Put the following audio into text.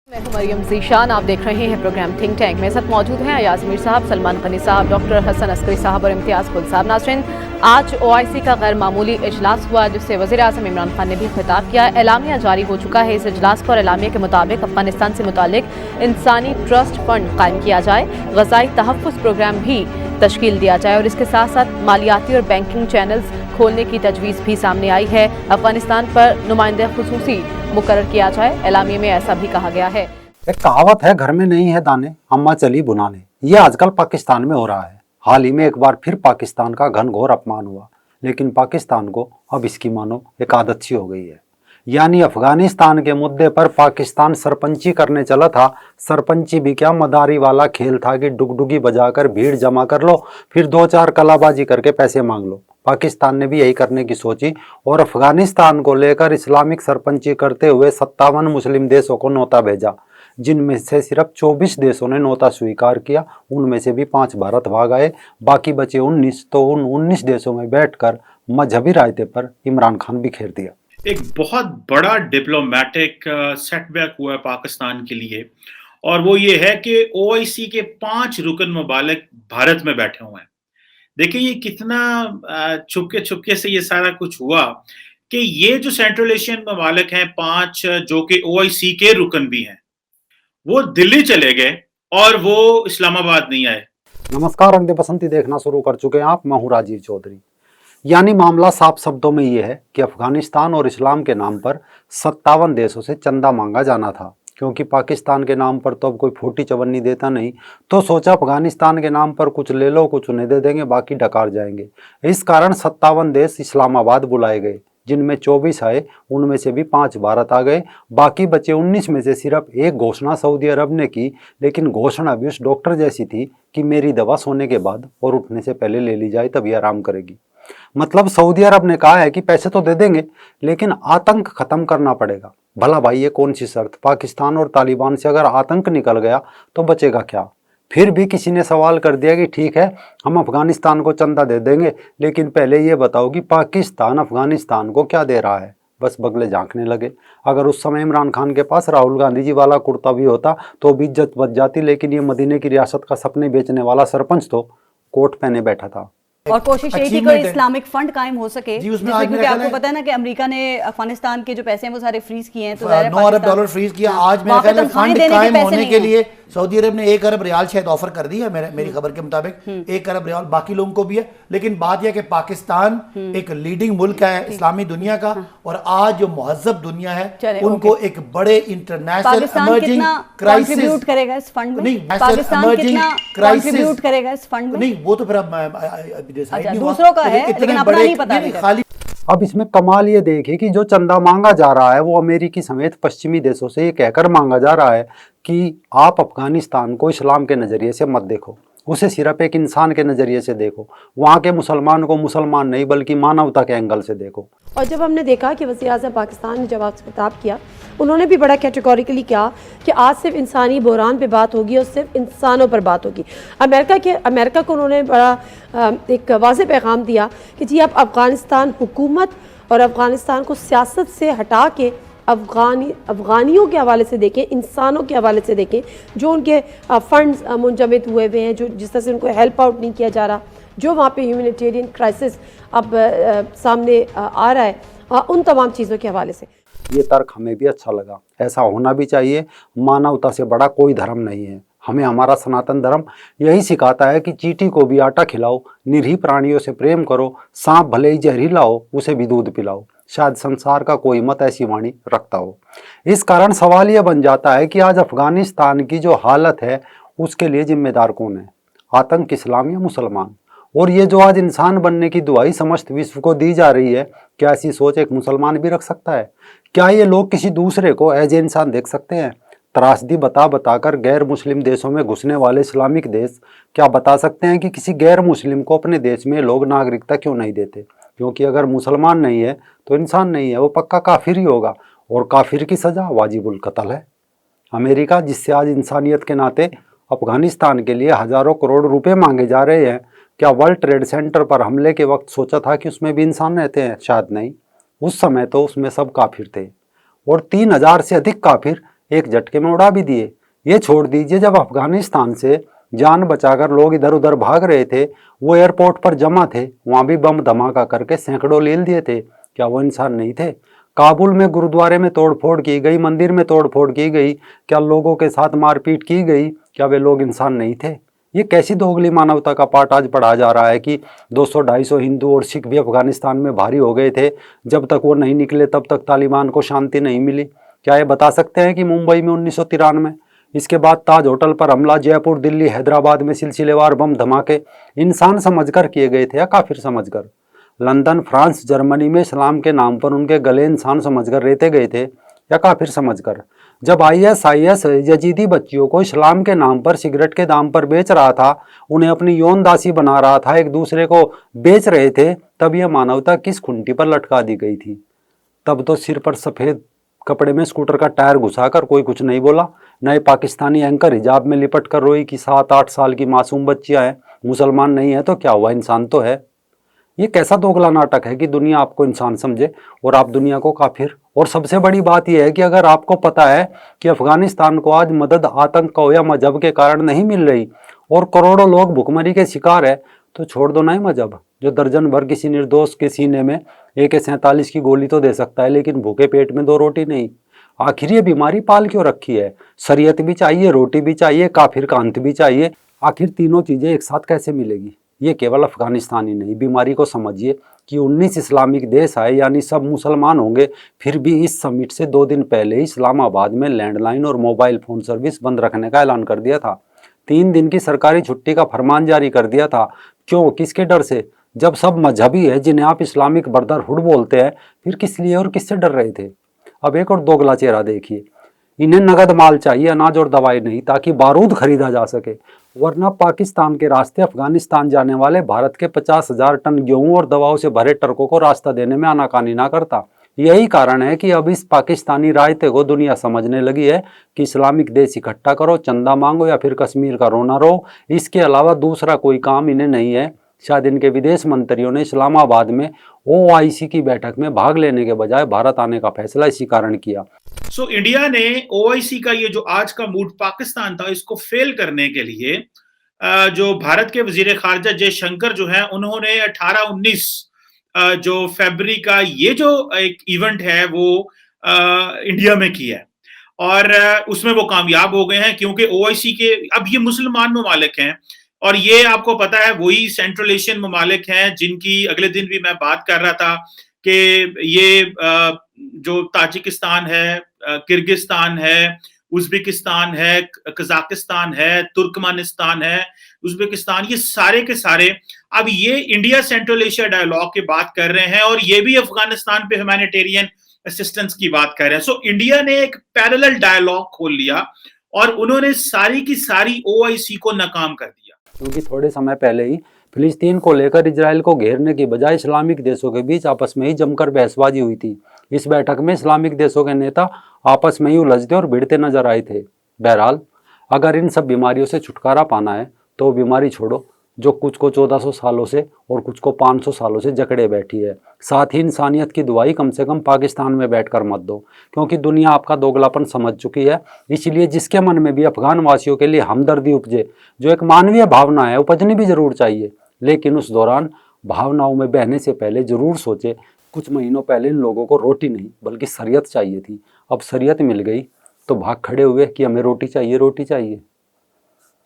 मैं हूं मरियम ज़ीशान। आप देख रहे हैं प्रोग्राम थिंक टैंक। मेरे साथ मौजूद हैं अयाज मीर साहब, सलमान गनी साहब, डॉक्टर हसन अस्करी साहब और इम्तियाज़ गुल साहब। नाज़रीन, आज OIC का गैर मामूली इजलास हुआ जिससे वज़ीर-ए-आज़म इमरान खान ने भी खिताब किया। एलामिया जारी हो चुका है। इस इजलास पर एलामिया के मुताबिक अफगानिस्तान से मुतालिक इंसानी ट्रस्ट फंड कायम किया जाए, ग़ज़ाई तहफ़्फ़ुज़ प्रोग्राम भी तश्कील दिया जाए और इसके साथ साथ मालियाती और बैंकिंग चैनल्स खोलने की तजवीज़ भी सामने आई है। अफगानिस्तान पर नुमाइंदे खुसूसी मुकर्रर किया जाए। एलामिया में ऐसा भी कहा गया है। एक कहावत है, घर में नहीं है दाने अम्मा चली बुनाने। ये आजकल पाकिस्तान में हो रहा है। हाल ही में एक बार फिर पाकिस्तान का घनघोर अपमान हुआ, लेकिन पाकिस्तान को अब इसकी मानो एक आदत सी हो गई है। यानी अफगानिस्तान के मुद्दे पर पाकिस्तान सरपंची करने चला था। सरपंची भी क्या, मदारी वाला खेल था कि डुगडुगी बजाकर भीड़ जमा कर लो, फिर दो चार कलाबाजी करके पैसे मांग लो। पाकिस्तान ने भी यही करने की सोची और अफगानिस्तान को लेकर इस्लामिक सरपंची करते हुए 57 मुस्लिम देशों को न्योता भेजा, जिनमें से सिर्फ 24 देशों ने न्योता स्वीकार किया। उनमें से भी 5 भारत भाग आए, बाकी बचे 19। तो उन 19 देशों में बैठकर मजहबी रायते पर इमरान खान बिखेर दिया। एक बहुत बड़ा डिप्लोमेटिक सेटबैक हुआ है पाकिस्तान के लिए, और वो ये है कि OIC के 5 रुकन ममालिक भारत में बैठे हुए हैं। देखिए ये कितना छुपके छुपके से ये सारा कुछ हुआ कि ये जो सेंट्रल एशियन ममालिक हैं 5, जो कि OIC के रुकन भी हैं, वो दिल्ली चले गए और वो इस्लामाबाद नहीं आए। नमस्कार, अंधे बसंती देखना शुरू कर चुके हैं आप। मैं हूं राजीव चौधरी। यानी मामला साफ शब्दों में ये है कि अफगानिस्तान और इस्लाम के नाम पर 57 देशों से चंदा मांगा जाना था, क्योंकि पाकिस्तान के नाम पर तो अब कोई फूटी चवन्नी देता नहीं। तो सोचा अफगानिस्तान के नाम पर कुछ ले लो, कुछ उन्हें दे देंगे, बाकी डकार जाएंगे। इस कारण 57 देश इस्लामाबाद बुलाए गए, जिनमें 24 आए, उनमें से भी 5 भारत आ गए। बाकी बचे 19 में से सिर्फ एक घोषणा सऊदी अरब ने की, लेकिन घोषणा भी उस डॉक्टर जैसी थी कि मेरी दवा सोने के बाद और उठने से पहले ले ली जाए तभी आराम करेगी। मतलब सऊदी अरब ने कहा है कि पैसे तो दे देंगे, लेकिन आतंक खत्म करना पड़ेगा। भला भाई ये कौन सी शर्त? पाकिस्तान और तालिबान से अगर आतंक निकल गया तो बचेगा क्या? फिर भी किसी ने सवाल कर दिया कि ठीक है, हम अफगानिस्तान को चंदा दे देंगे, लेकिन पहले ये बताओ कि पाकिस्तान अफगानिस्तान को क्या दे रहा है। बस बगले झांकने लगे। अगर उस समय इमरान खान के पास राहुल गांधी जी वाला कुर्ता भी होता तो भी इज्जत बच जाती, लेकिन ये मदीने की रियासत का सपने बेचने वाला सरपंच तो कोट पहने बैठा था। और कोशिश यही थी कि इस्लामिक फंड कायम हो सके, जिसमें क्योंकि आपको पता है ना कि अमेरिका ने अफगानिस्तान के जो पैसे हैं वो सारे फ्रीज किए हैं। तो $9 अरब फ्रीज किया। आज मेरे ख्याल में फंड कायम होने के लिए सऊदी अरब ने 1 अरब रियाल शायद ऑफर कर दी है, मेरी खबर के मुताबिक 1 अरब रियाल बाकी लोगों को भी है। लेकिन बात यह कि पाकिस्तान एक लीडिंग मुल्क है इस्लामी दुनिया का, और आज जो महज़ब दुनिया है उनको एक बड़े इंटरनेशनल इमर्जिंग क्राइसिस कंट्रीब्यूट करेगा इस फंड में। नहीं, पाकिस्तान कितना कंट्रीब्यूट करेगा इस फंड में? नहीं, वो तो फिर अब दूसरों का है, लेकिन अपना नहीं पता खाली। अब इसमें कमाल ये देखिए कि जो चंदा मांगा जा रहा है वो अमेरिकी समेत पश्चिमी देशों से ये कहकर मांगा जा रहा है कि आप अफगानिस्तान को इस्लाम के नज़रिए से मत देखो, उसे सिर्फ एक इंसान के नज़रिए से देखो, वहाँ के मुसलमान को मुसलमान नहीं बल्कि मानवता के एंगल से देखो। और जब हमने देखा कि वज़ीर-ए-आज़म पाकिस्तान ने जवाब खिताब किया, उन्होंने भी बड़ा कैटेगोरिकली कहा कि आज सिर्फ इंसानी बहरान पे बात होगी और सिर्फ इंसानों पर बात होगी। अमेरिका को उन्होंने बड़ा एक वाज़ेह पैगाम दिया कि जी आप अफ़गानिस्तान हुकूमत और अफ़गानिस्तान को सियासत से हटा के अफ़गानियों के हवाले से देखें, इंसानों के हवाले से देखें, जो उनके फंड्स मुंजमद हुए हुए हैं, जो जिस तरह से उनको हेल्प आउट नहीं किया जा रहा, जो वहाँ पे ह्यूमैनिटेरियन क्राइसिस अब सामने आ रहा है, उन तमाम चीज़ों के हवाले से। ये तर्क हमें भी अच्छा लगा, ऐसा होना भी चाहिए। मानवता से बड़ा कोई धर्म नहीं है। हमें हमारा सनातन धर्म यही सिखाता है कि चींटी को भी आटा खिलाओ, निरीह प्राणियों से प्रेम करो, सांप भले ही जहरीला हो उसे भी दूध पिलाओ। शायद संसार का कोई मत ऐसी वाणी रखता हो। इस कारण सवाल यह बन जाता है कि आज अफगानिस्तान की जो हालत है उसके लिए जिम्मेदार कौन है? आतंक, इस्लाम या मुसलमान? और ये जो आज इंसान बनने की दुआई समस्त विश्व को दी जा रही है, क्या ऐसी सोच एक मुसलमान भी रख सकता है? क्या ये लोग किसी दूसरे को एज ए इंसान देख सकते हैं? त्रासदी बताकर गैर मुस्लिम देशों में घुसने वाले इस्लामिक देश क्या बता सकते हैं कि किसी गैर मुस्लिम को अपने देश में लोग नागरिकता क्यों नहीं देते? क्योंकि अगर मुसलमान नहीं है तो इंसान नहीं है, वो पक्का काफिर ही होगा, और काफिर की सज़ा वाजिबुल कत्ल है। अमेरिका, जिससे आज इंसानियत के नाते अफगानिस्तान के लिए हज़ारों करोड़ रुपए मांगे जा रहे हैं, क्या वर्ल्ड ट्रेड सेंटर पर हमले के वक्त सोचा था कि उसमें भी इंसान रहते हैं? शायद नहीं। उस समय तो उसमें सब काफिर थे, और 3000 से अधिक काफिर एक झटके में उड़ा भी दिए। ये छोड़ दीजिए, जब अफगानिस्तान से जान बचाकर लोग इधर उधर भाग रहे थे, वो एयरपोर्ट पर जमा थे, वहां भी बम धमाका करके सैकड़ों लील दिए थे। क्या वो इंसान नहीं थे? काबुल में गुरुद्वारे में तोड़फोड़ की गई, मंदिर में तोड़फोड़ की गई, क्या लोगों के साथ मारपीट की गई? क्या वे लोग इंसान नहीं थे? ये कैसी दोगली मानवता का पाठ आज पढ़ाया जा रहा है कि 200-250 हिंदू और सिख भी अफगानिस्तान में भारी हो गए थे, जब तक वो नहीं निकले तब तक तालिबान को शांति नहीं मिली। क्या ये बता सकते हैं कि मुंबई में 1993, इसके बाद ताज होटल पर हमला, जयपुर, दिल्ली, हैदराबाद में सिलसिलेवार बम धमाके इंसान समझकर किए गए थे या काफिर समझकर? लंदन, फ्रांस, जर्मनी में इस्लाम के नाम पर उनके गले इंसान समझकर रेते गए थे या काफिर समझकर? जब ISIS यजीदी बच्चियों को इस्लाम के नाम पर सिगरेट के दाम पर बेच रहा था, उन्हें अपनी यौन दासी बना रहा था, एक दूसरे को बेच रहे थे, तब यह मानवता किस खुंटी पर लटका दी गई थी? तब तो सिर पर सफेद कपड़े में स्कूटर का टायर घुसाकर कोई कुछ नहीं बोला। नए पाकिस्तानी एंकर हिजाब में लिपट कर रोई कि 7-8 साल की मासूम बच्चियां हैं, मुसलमान नहीं है तो क्या हुआ, इंसान तो है। ये कैसा दोगला नाटक है कि दुनिया आपको इंसान समझे और आप दुनिया को काफिर। और सबसे बड़ी बात यह है कि अगर आपको पता है कि अफगानिस्तान को आज मदद आतंक को या मजहब के कारण नहीं मिल रही और करोड़ों लोग भुखमरी के शिकार है, तो छोड़ दो ना ही मजहब, जो दर्जन भर किसी निर्दोष के सीने में AK-47 की गोली तो दे सकता है, लेकिन भूखे पेट में 2 रोटी नहीं। आखिर ये बीमारी पाल क्यों रखी है? शरीयत भी चाहिए, रोटी भी चाहिए, काफिर का अंत भी चाहिए। आखिर तीनों चीजें एक साथ कैसे मिलेगी? ये केवल अफगानिस्तान ही नहीं, बीमारी को समझिए कि 19 इस्लामिक देश आए, यानी सब मुसलमान होंगे, फिर भी इस समिट से 2 दिन पहले ही इस्लामाबाद में लैंडलाइन और मोबाइल फोन सर्विस बंद रखने का ऐलान कर दिया था। 3 दिन की सरकारी छुट्टी का फरमान जारी कर दिया था। क्यों? किसके डर से? जब सब मजहबी है जिन्हें आप इस्लामिक ब्रदरहुड बोलते हैं, फिर किस लिए और किससे डर रहे थे? अब एक और दोगला चेहरा देखिए, इन्हें नगद माल चाहिए, अनाज और दवाई नहीं, ताकि बारूद खरीदा जा सके, वरना पाकिस्तान के रास्ते अफगानिस्तान जाने वाले भारत के 50,000 टन गेहूं और दवाओं से भरे ट्रकों को रास्ता देने में आनाकानी ना करता। यही कारण है कि अब इस पाकिस्तानी रायते को दुनिया समझने लगी है कि इस्लामिक देश इकट्ठा करो, चंदा मांगो या फिर कश्मीर का रोना रो, इसके अलावा दूसरा कोई काम इन्हें नहीं है। शायद इनके विदेश मंत्रियों ने इस्लामाबाद में OIC की बैठक में भाग लेने के बजाय भारत आने का फैसला इसी कारण किया। सो इंडिया ने OIC का ये जो आज का मूड पाकिस्तान था, इसको फेल करने के लिए जो भारत के वजीर खारजा जयशंकर जो है, उन्होंने 18-19 जो फरवरी का ये जो एक इवेंट है वो इंडिया में किया है और उसमें वो कामयाब हो गए हैं, क्योंकि OIC के अब ये मुसलमान ममालिक हैं और ये आपको पता है वही सेंट्रल एशियन ममालिक हैं जिनकी अगले दिन भी मैं बात कर रहा था कि ये जो ताजिकिस्तान है, किर्गिस्तान है, उज्बेकिस्तान है, कजाकिस्तान है, तुर्कमेनिस्तान है, उज्बेकिस्तान, ये सारे के सारे अब ये इंडिया सेंट्रल एशिया डायलॉग की बात कर रहे हैं और ये भी अफगानिस्तान पे ह्यूमैनिटेरियन असिस्टेंस की बात कर रहे हैं। सो इंडिया ने एक पैरेलल डायलॉग खोल लिया और उन्होंने सारी की सारी OIC को नाकाम कर दिया। क्योंकि थोड़े समय पहले ही फिलिस्तीन को लेकर इजराइल को घेरने की बजाय इस्लामिक देशों के बीच आपस में ही जमकर बहसबाजी हुई थी। इस बैठक में इस्लामिक देशों के नेता आपस में ही उलझते और भिड़ते नजर आए थे। बहरहाल, अगर इन सब बीमारियों से छुटकारा पाना है तो बीमारी छोड़ो जो कुछ को 1400 सालों से और कुछ को 500 सालों से जकड़े बैठी है। साथ ही इंसानियत की दुआई कम से कम पाकिस्तान में बैठकर मत दो, क्योंकि दुनिया आपका दोगलापन समझ चुकी है। इसलिए जिसके मन में भी अफगान वासियों के लिए हमदर्दी उपजे, जो एक मानवीय भावना है, उपजनी भी जरूर चाहिए, लेकिन उस दौरान भावनाओं में बहने से पहले जरूर सोचे। कुछ महीनों पहले इन लोगों को रोटी नहीं बल्कि शरीयत चाहिए थी। अब शरीयत मिल गई तो भाग खड़े हुए कि हमें रोटी चाहिए, रोटी चाहिए।